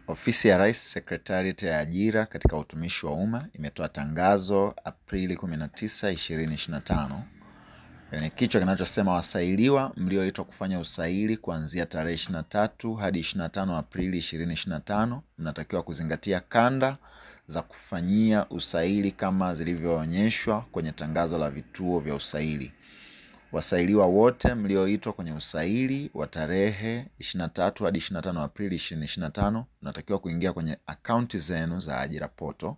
Ofisi ya Rais Secretariat ya Ajira katika Utumishi wa Umma imetoa tangazo Aprili 19, 2025. Yenye kichwa kinachosema wasailiwa mlioitwa kufanya usaili kuanzia tarehe 23 hadi 25 Aprili 2025 mnatakiwa kuzingatia kanda za kufanyia usaili kama zilivyoonyeshwa kwenye tangazo la vituo vya usaili. Wasailiwa wote mlioitwa kwenye usaili wa tarehe 23 hadi 25 Aprili 2025 mnatakiwa kuingia kwenye akaunti zenu za ajira portal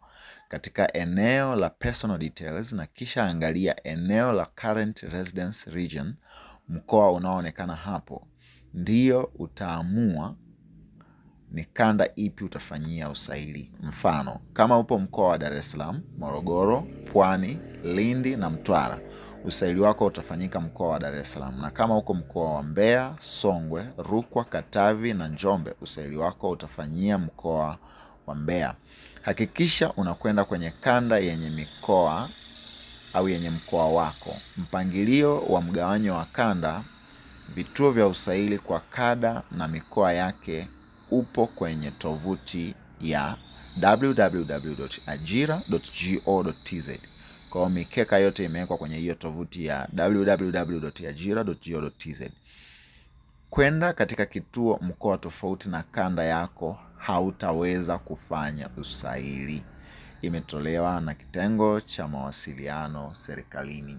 katika eneo la personal details na kisha angalia eneo la current residence region, mkoa unaoonekana hapo. Ndiyo utaamua ni kanda ipi utafanyia usaili. Mfano, kama upo mkoa wa Dar es Salaam, Morogoro, Pwani, Lindi na Mtwara, usaili wako utafanyika mkoa wa Dar es Salaam. Na kama uko mkoa wa Mbeya, Songwe, Rukwa, Katavi na Njombe, usaili wako utafanyia mkoa wa Mbeya. Hakikisha unakwenda kwenye kanda yenye mikoa au yenye mkoa wako. Mpangilio wa mgawanyo wa kanda, vituo vya usaili kwa kada na mikoa yake upo kwenye tovuti ya www.ajira.go.tz. Kwa mikeka yote imewekwa kwenye hiyo tovuti ya www.ajira.go.tz. Kwenda katika kituo mkoa tofauti na kanda yako hautaweza kufanya usaili. Imetolewa na Kitengo cha Mawasiliano Serikalini.